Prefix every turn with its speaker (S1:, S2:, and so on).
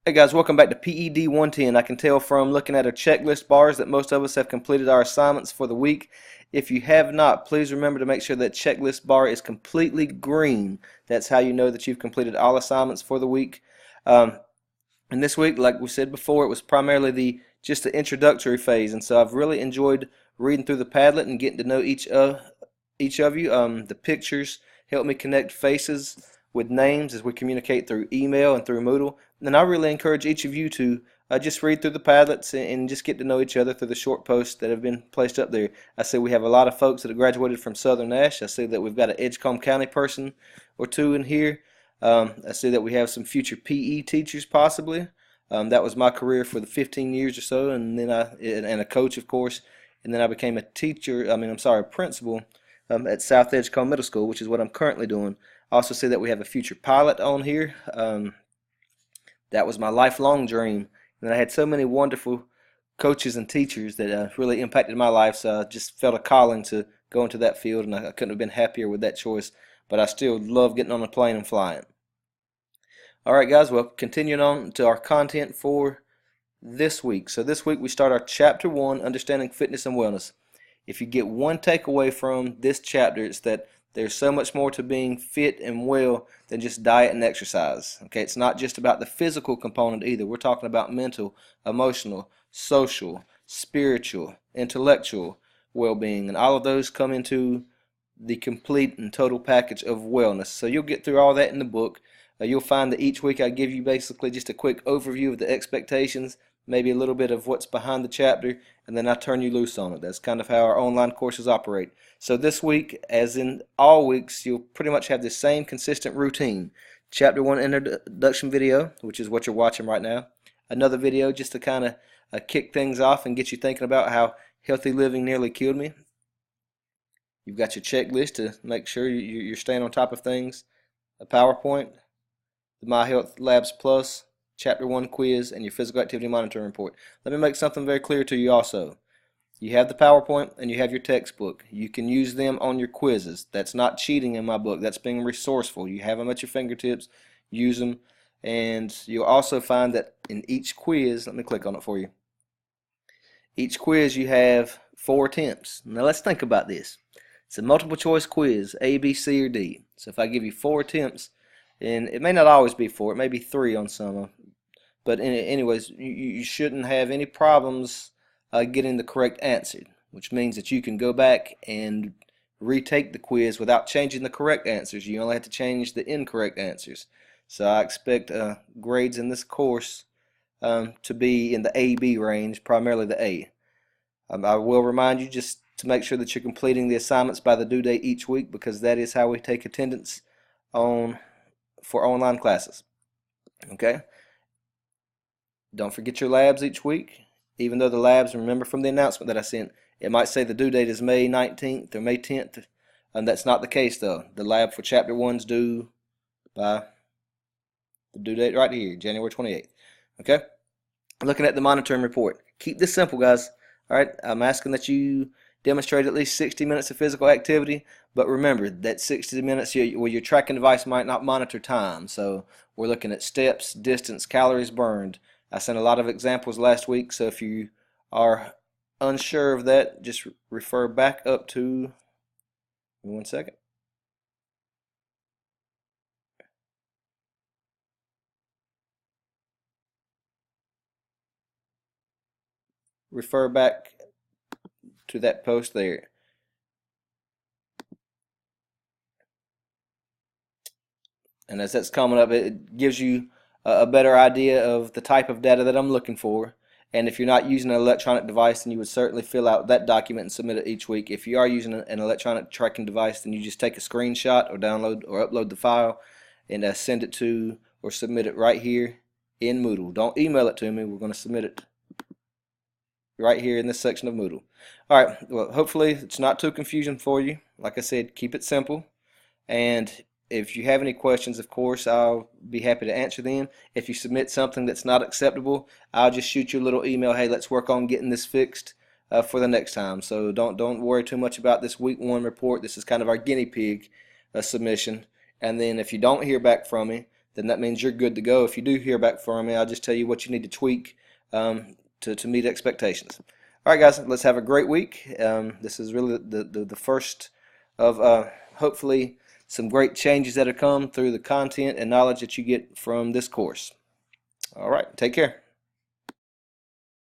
S1: Hey guys, welcome back to PED 110. I can tell from looking at our checklist bars that most of us have completed our assignments for the week. If you have not, please remember to make sure that checklist bar is completely green. That's how you know that you've completed all assignments for the week. And this week, like we said before, it was primarily just the introductory phase, and so I've really enjoyed reading through the Padlet and getting to know each of you. The pictures help me connect faces with names as we communicate through email and through Moodle. And I really encourage each of you to just read through the Padlets and just get to know each other through the short posts that have been placed up there. I see we have a lot of folks that have graduated from Southern Nash. I see that we've got an Edgecombe County person or two in here. I see that we have some future PE teachers possibly. That was my career for the 15 years or so, and then and a coach, of course, and then I became a teacher. A principal at South Edgecombe Middle School, which is what I'm currently doing. I also see that we have a future pilot on here. That was my lifelong dream, and I had so many wonderful coaches and teachers that really impacted my life. So I just felt a calling to go into that field, and I couldn't have been happier with that choice. But I still love getting on a plane and flying. Alright guys, well, continuing on to our content for this week. So this week we start our Chapter 1, Understanding Fitness and Wellness. If you get one takeaway from this chapter, it's that there's so much more to being fit and well than just diet and exercise. Okay, it's not just about the physical component either. We're talking about mental, emotional, social, spiritual, intellectual well-being, and all of those come into the complete and total package of wellness. So you'll get through all that in the book. You'll find that each week I give you basically just a quick overview of the expectations, maybe a little bit of what's behind the chapter, and then I turn you loose on it. That's kind of how our online courses operate. So this week, as in all weeks, you'll pretty much have the same consistent routine. Chapter 1 introduction video, which is what you're watching right now. Another video just to kind of kick things off and get you thinking about how healthy living nearly killed me. You've got your checklist to make sure you're staying on top of things. A PowerPoint, the My Health Labs Plus, Chapter 1 quiz, and your physical activity monitoring report. Let me make something very clear to you also. You have the PowerPoint and you have your textbook. You can use them on your quizzes. That's not cheating in my book. That's being resourceful. You have them at your fingertips. Use them. And you'll also find that in each quiz, let me click on it for you. Each quiz you have 4 attempts. Now let's think about this. It's a multiple choice quiz, A, B, C, or D. So if I give you 4 attempts, and it may not always be 4, it may be 3 on some, but anyways, you shouldn't have any problems getting the correct answer, which means that you can go back and retake the quiz without changing the correct answers. You only have to change the incorrect answers. So I expect grades in this course to be in the A-B range, primarily the A. I will remind you just to make sure that you're completing the assignments by the due date each week, because that is how we take attendance for online classes. Okay? Don't forget your labs each week. Even though the labs, remember from the announcement that I sent, it might say the due date is May 19th or May 10th. And that's not the case though. The lab for Chapter 1's due by the due date right here, January 28th. Okay? Looking at the monitoring report. Keep this simple, guys. Alright? I'm asking that you demonstrate at least 60 minutes of physical activity, but remember that 60 minutes where your tracking device might not monitor time. So we're looking at steps, distance, calories burned. I sent a lot of examples last week, so if you are unsure of that, just refer back up to, give me 1 second. Refer back to that post there. And as that's coming up, it gives you a better idea of the type of data that I'm looking for. And if you're not using an electronic device, then you would certainly fill out that document and submit it each week. If you are using an electronic tracking device, then you just take a screenshot or download or upload the file and send it to or submit it right here in Moodle. Don't email it to me. We're going to submit it right here in this section of Moodle. Alright, well, hopefully it's not too confusing for you. Like I said, keep it simple. And if you have any questions, of course, I'll be happy to answer them. If you submit something that's not acceptable, I'll just shoot you a little email, hey, let's work on getting this fixed for the next time. So don't worry too much about this week 1 report. This is kind of our guinea pig submission. And then if you don't hear back from me, then that means you're good to go. If you do hear back from me, I'll just tell you what you need to tweak to meet expectations. All right, guys, let's have a great week. This is really the first of hopefully some great changes that have come through the content and knowledge that you get from this course. All right, take care.